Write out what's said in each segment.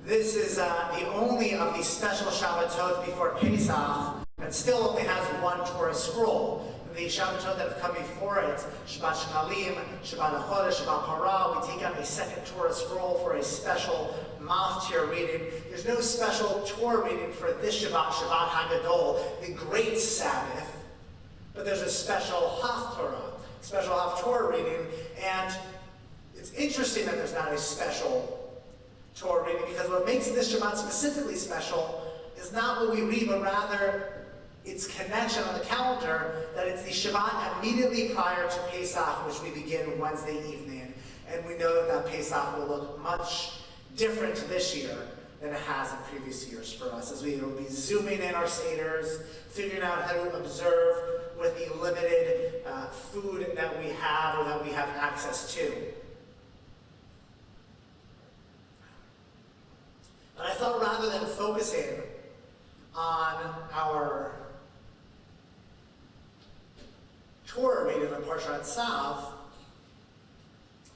This is the only of these special Shabbatot before Pesach that still only has one Torah scroll. The Shabbatot that have come before it, Shabbat Shekalim, Shabbat HaGadol, Shabbat Parah, we take out a second Torah scroll for a special Maftir reading. There's no special Torah reading for this Shabbat, Shabbat HaGadol, the great Sabbath, but there's a special Haftorah, special Haftorah reading, and it's interesting that there's not a special Torah reading, because what makes this Shabbat specifically special is not what we read, but rather its connection on the calendar, that it's the Shabbat immediately prior to Pesach, which we begin Wednesday evening. And we know that Pesach will look much different this year than it has in previous years for us, as we will be zooming in our seders, figuring out how to observe with the limited food that we have or that we have access to. But I thought rather than focusing on our Torah reading in Parshat Tzav,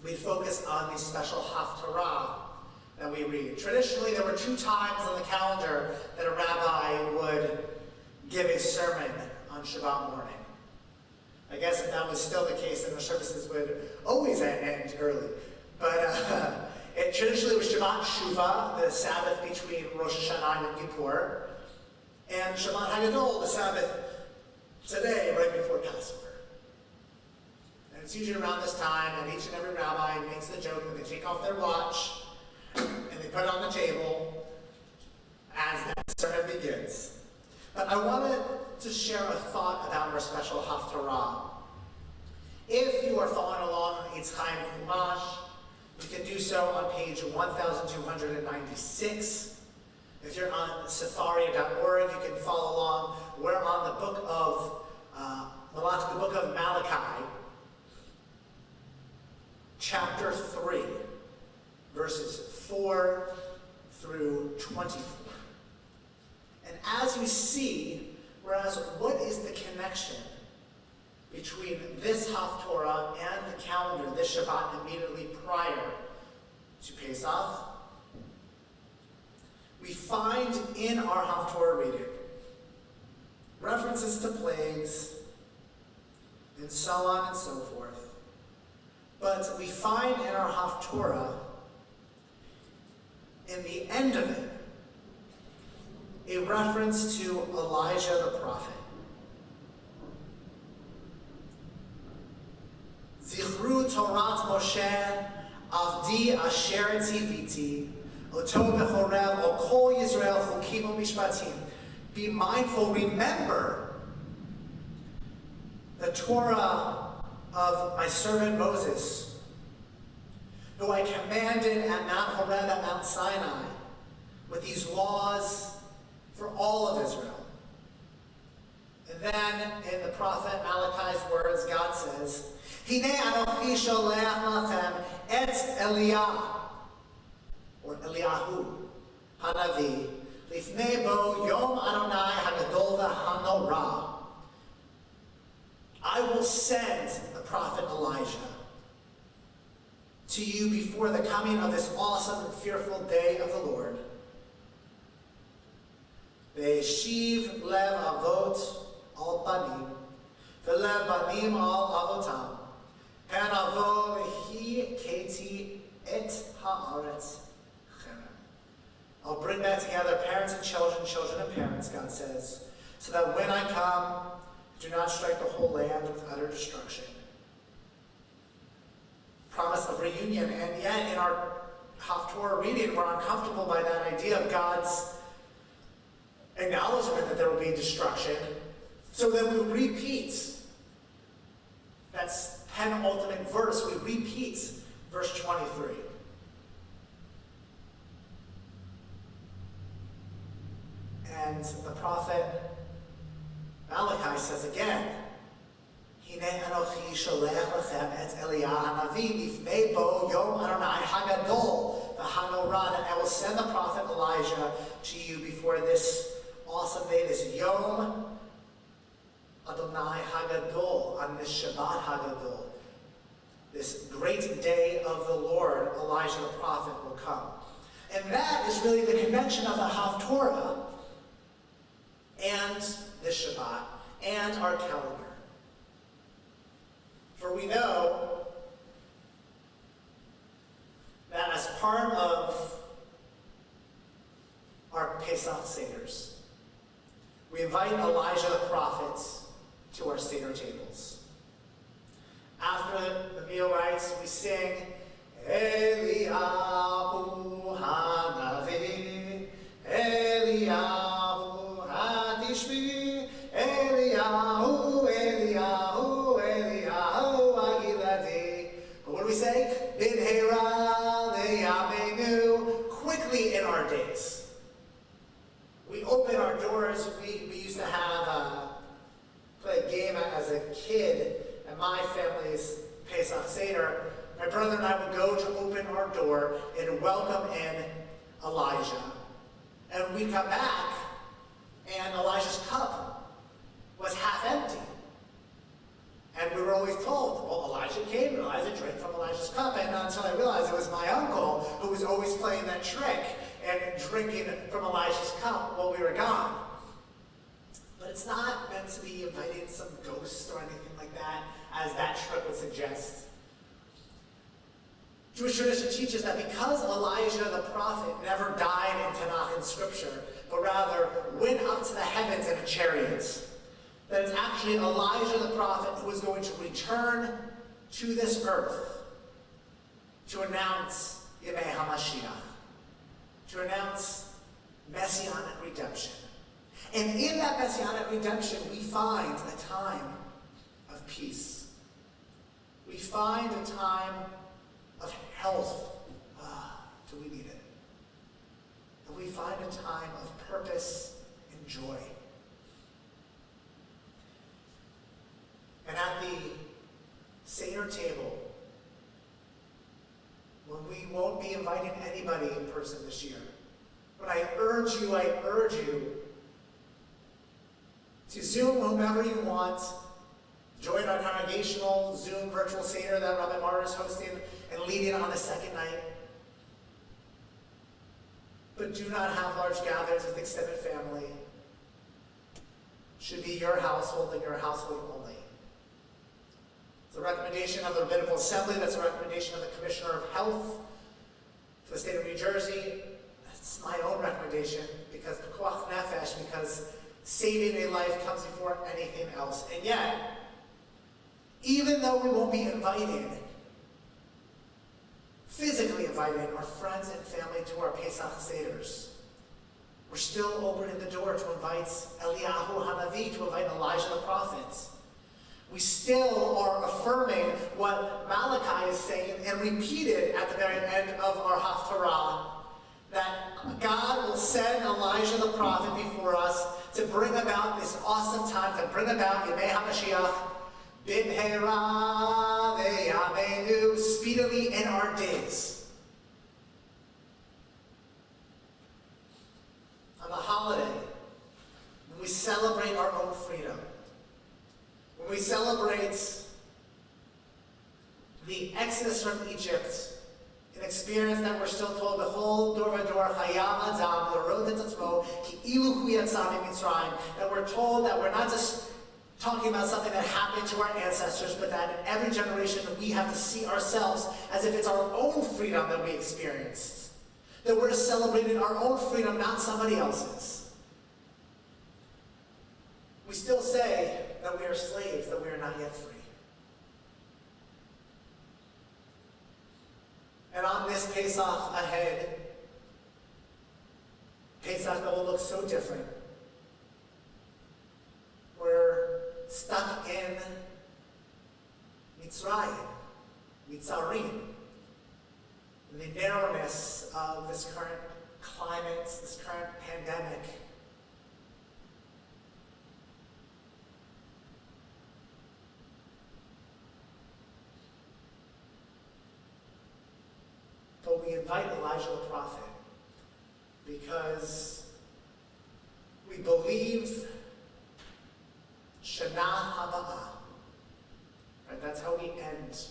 we'd focus on the special Haftarah that we read. Traditionally, there were 2 times on the calendar that a rabbi would give a sermon on Shabbat morning. I guess if that was still the case, then the services would always end early. But it traditionally was Shabbat Shuvah, the Sabbath between Rosh Hashanah and Yom Kippur, and Shabbat HaGadol, the Sabbath today, right before Passover. And it's usually around this time, and each and every rabbi makes the joke that they take off their watch and they put it on the table as that sermon begins. But I wanted to share a thought about our special Haftarah. If you are following along in Eitz Chaim Chumash, you can do so on page 1296. If you're on Sefaria.org, you can follow along. We're on the book of Malachi, chapter 3, verses 4 through 24. And as you see, what is the connection between this Haftorah and the calendar, this Shabbat immediately prior to Pesach? We find in our Haftorah reading references to plagues and so on and so forth. But we find in our Haftorah, in the end of it, a reference to Elijah the prophet. Zichru Torat Moshe Avdi Asher Tziviti Oto Bechorev O Kol Yisrael Chukim Mishpatim. Be mindful, remember the Torah of my servant Moses, who I commanded at Mount Horeb at Mount Sinai, with these laws for all of Israel. And then in the prophet Malachi's words, God says, Hinei anochi sholech lachem et Eliah, or Eliyahu, Hanavi, lifnei bo yom Adonai hagadol v'hanorah. I will send the prophet Elijah to you before the coming of this awesome and fearful day of the Lord. Ve'eshiv lev avot al banim, ve'lev banim al avotam, pen avo lehi keti et haaretz cherem. I'll bring back together parents and children, children and parents, God says, so that when I come, do not strike the whole land with utter destruction. Promise of reunion, and yet in our Haftorah reading, we're uncomfortable by that idea of God's acknowledgement that there will be destruction. So then we repeat. That's penultimate verse. We repeat verse 23. And the prophet Malachi says again, Hinei anochi sholech lechem et Eliah hanavi lifnei bo yom Adonai hagadol v'hanorah, and I will send the prophet Elijah to you before this awesome day, this Yom Adonai Hagadol, on this Shabbat HaGadol, this great day of the Lord. Elijah the prophet will come. And that is really the connection of the Haftorah and the Shabbat and our calendar. For we know that as part of our Pesach Seders, we invite Elijah the prophet to our Seder tables. After the meal rites, we sing, Eliyahu Hanavi, Eliyahu Hatishbi, Eliyahu, Eliyahu, Eliyahu Agiladi. But what do we say? B'nheira le'yameinu, quickly in our days. We open our doors. We used to have play a game as a kid at my family's Pesach Seder. My brother and I would go to open our door and welcome in Elijah. And we'd come back, and Elijah's cup was half empty. And we were always told, well, Elijah came, and Elijah drank from Elijah's cup. And not until I realized it was my uncle who was always playing that trick and drinking from Elijah's cup while we were gone. But it's not meant to be inviting some ghost or anything like that, as that trick would suggest. Jewish tradition teaches that because Elijah the prophet never died in Tanakh and Scripture, but rather went up to the heavens in a chariot, that it's actually Elijah the prophet who is going to return to this earth to announce Yemei HaMashiach, to announce Messianic redemption. And in that Messianic redemption, we find a time of peace. We find a time of health. Do we need it? And we find a time of purpose and joy. And at the Seder table, when we won't be inviting anybody in person this year, but I urge you to Zoom whomever you want. Join our congregational Zoom virtual Seder that Rabbi Mara is hosting and leading on the second night. But do not have large gatherings with extended family. Should be your household and your household only. It's a recommendation of the Rabbinical Assembly. That's a recommendation of the Commissioner of Health for the state of New Jersey. That's my own recommendation because pekuach nefesh, because saving a life comes before anything else. And yet, even though we won't be physically inviting our friends and family to our Pesach Seders, we're still opening the door to invite Eliyahu Hanavi, to invite Elijah the prophet. We still are affirming what Malachi is saying and repeated at the very end of our Haftarah, that God will send Elijah the prophet before us to bring about this awesome time, to bring about Yemei HaMashiach, B'nheira ve'yameinu, speedily in our days. On the holiday, when we celebrate our own freedom, when we celebrate the exodus from Egypt, an experience that we're still told, the whole dor v'dor chayam adam l'rod et atzmo ki ilu hu yatsa miMitzrayim, that we're told that we're not just talking about something that happened to our ancestors, but that in every generation we have to see ourselves as if it's our own freedom that we experienced. That we're celebrating our own freedom, not somebody else's. We still say that we are slaves, that we are not yet free. And on this Pesach ahead, Pesach that will look so different. We're stuck in Mitzrayim, Mitzarim, in the narrowness of this current climate, this current pandemic. But we invite Elijah the prophet because we believe Shana Haba'ah. Right? That's how we end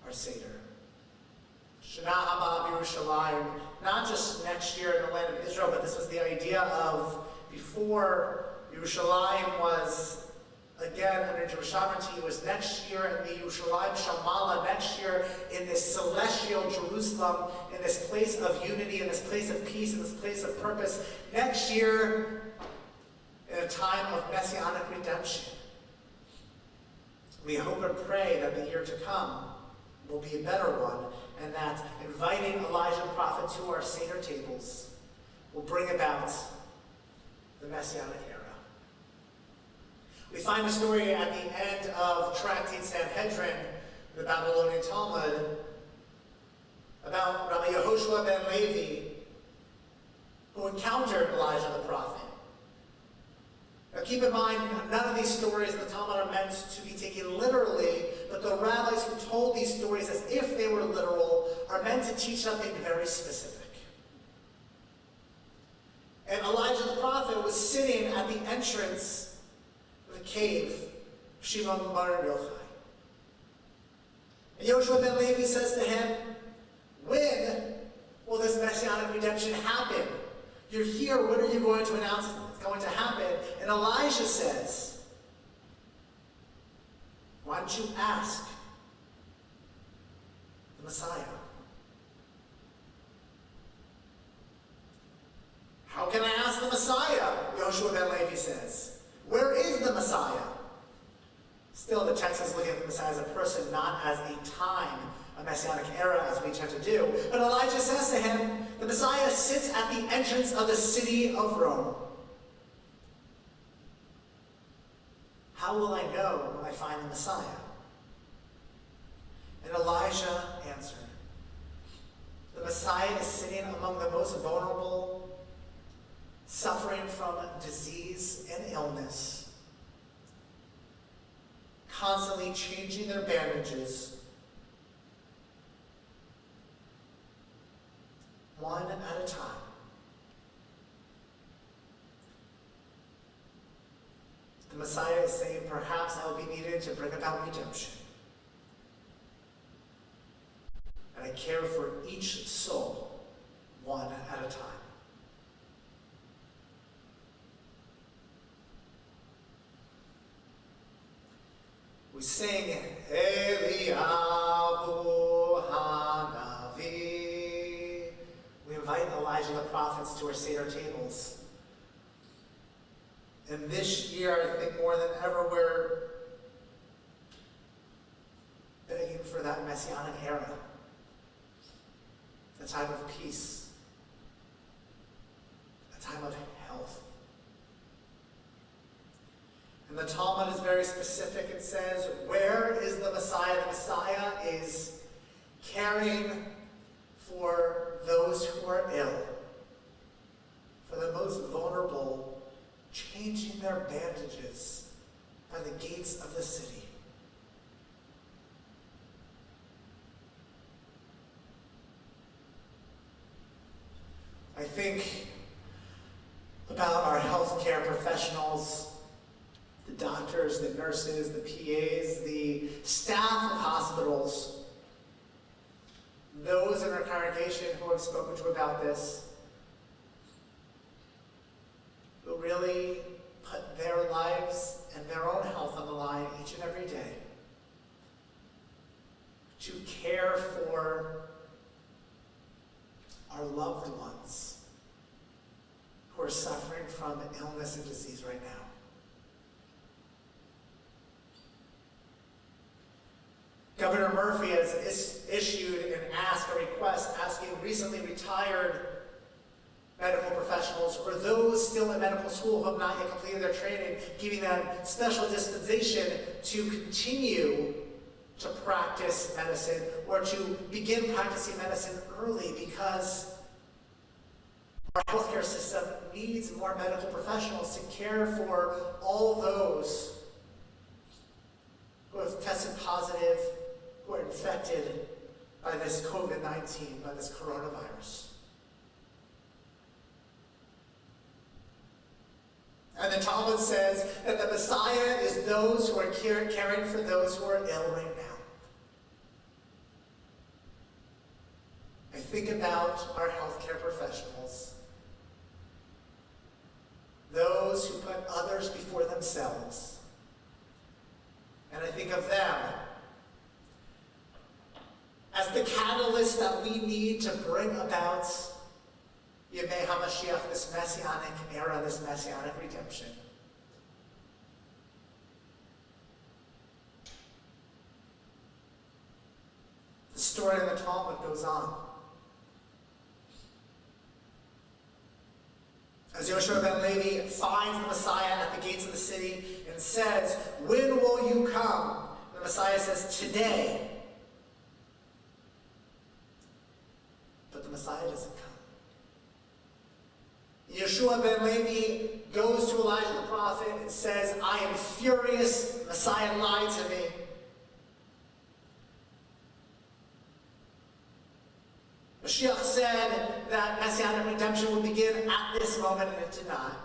our Seder. Shana Haba'ah B'Yerushalayim. Not not just next year in the land of Israel, but this was the idea of before Yerushalayim was again under Jewish sovereignty, it was next year in the Yerushalayim Shamala, next year in this celestial Jerusalem, in this place of unity, in this place of peace, in this place of purpose. Next year, in a time of messianic redemption. We hope and pray that the year to come will be a better one, and that inviting Elijah the prophet to our Seder tables will bring about the messianic era. We find a story at the end of Tractate Sanhedrin, the Babylonian Talmud, about Rabbi Yehoshua ben Levi, who encountered Elijah the prophet. Now keep in mind, none of these stories in the Talmud are meant to be taken literally, but the rabbis who told these stories as if they were literal are meant to teach something very specific. And Elijah the prophet was sitting at the entrance of the cave of Shimon Bar Yochai. And Yehoshua ben Levi says to him, when will this messianic redemption happen? You're here, when are you going to announce it's going to happen? And Elijah says, why don't you ask the Messiah? How can I ask the Messiah? Yehoshua ben Levi says. Where is the Messiah? Still, the text is looking at the Messiah as a person, not as a time, a messianic era, as we tend to do. But Elijah says to him, the Messiah sits at the entrance of the city of Rome. How will I know when I find the Messiah? And Elijah answered, the Messiah is sitting among the most vulnerable, suffering from disease and illness, constantly changing their bandages, one at a time. The Messiah is saying, perhaps I will be needed to bring about redemption. And I care for each soul, one at a time. We sing, Eliyahu Hanavi. We invite Elijah the prophets to our Seder tables. And this year, I think more than ever, we're begging for that messianic era. A time of peace. A time of health. And the Talmud is very specific. It says, where is the Messiah? The Messiah is caring for those who are ill, for the most vulnerable, changing their bandages by the gates of the city. I think about our healthcare professionals, the doctors, the nurses, the PAs, the staff of hospitals, those in our congregation who have spoken to about this, who really put their lives and their own health on the line each and every day to care for our loved ones who are suffering from illness and disease right now. Governor Murphy has issued a request asking recently retired medical professionals or those still in medical school who have not yet completed their training, giving them special dispensation to continue to practice medicine or to begin practicing medicine early, because our healthcare system needs more medical professionals to care for all those who have tested positive, who are infected by this COVID-19, by this coronavirus. And the Talmud says that the Messiah is those who are caring for those who are ill right now. I think about our healthcare professionals. themselves. And I think of them as the catalyst that we need to bring about Yemei HaMashiach, this messianic era, this messianic redemption. The story in the Talmud goes on. As Yoshua ben Levi finds the Messiah at the gates of the city and says, "When will you come?" The Messiah says, "Today." But the Messiah doesn't come. Yoshua ben Levi goes to Elijah the prophet and says, "I am furious. The Messiah lied to me." Mashiach said that messianic redemption would begin at this moment, and it did not.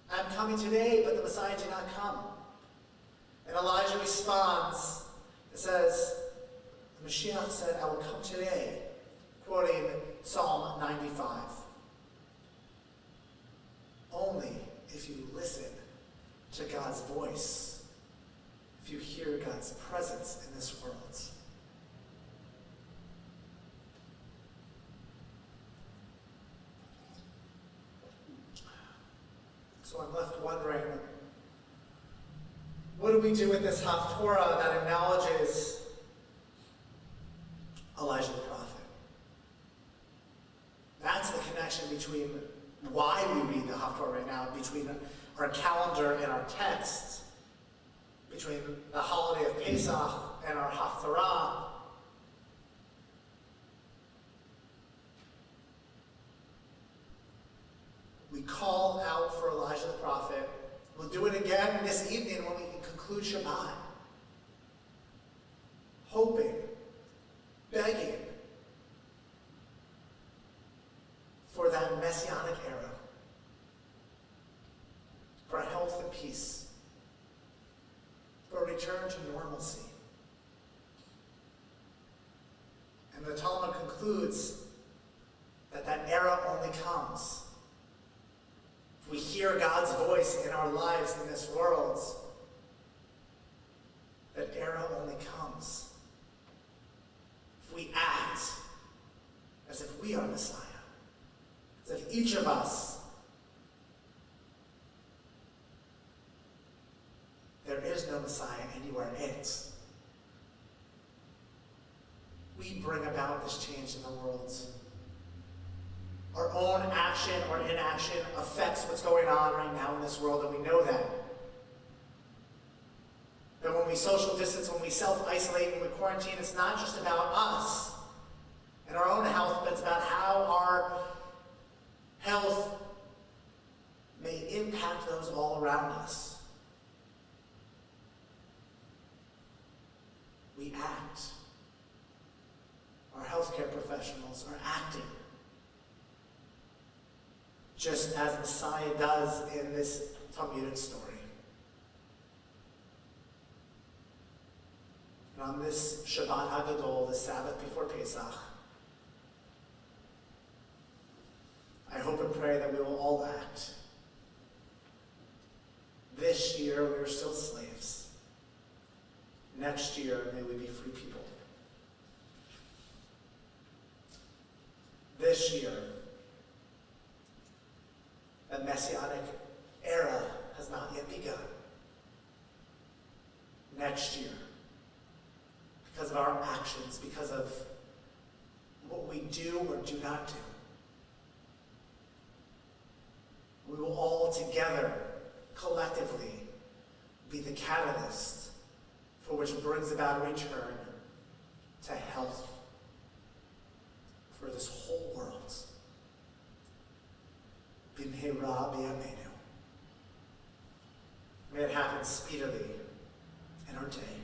"I'm coming today," but the Messiah did not come. And Elijah responds and says, Mashiach said, "I will come today," quoting Psalm 95. Only if you listen to God's voice, if you hear God's presence in this world. So I'm left wondering, what do we do with this Haftorah that acknowledges Elijah the prophet? That's the connection between why we read the Haftorah right now, between our calendar and our texts, between the holiday of Pesach and our Haftorah. We call out for Elijah the prophet. We'll do it again this evening when we conclude Shabbat. Hoping, begging for that messianic era, for health and peace, for a return to normalcy. And the Talmud concludes that that era only comes if we hear God's voice in our lives in this world. That era only comes if we act as if we are Messiah, as if each of us, there is no Messiah and you are it. We bring about this change in the world. Our own action or inaction affects what's going on right now in this world, and we know that. That when we social distance, when we self-isolate, when we quarantine, it's not just about us and our own health, but it's about how our health may impact those all around us. We act. Our healthcare professionals are acting. Just as Messiah does in this Talmudic story. And on this Shabbat HaGadol, the Sabbath before Pesach, I hope and pray that we will all act. This year, we are still slaves. Next year, may we be free people. This year, the messianic era has not yet begun. Next year, because of our actions, because of what we do or do not do, we will all together, collectively, be the catalyst for which brings about a return to health for this whole world. B'mheira b'yameinu. May it happen speedily in our day.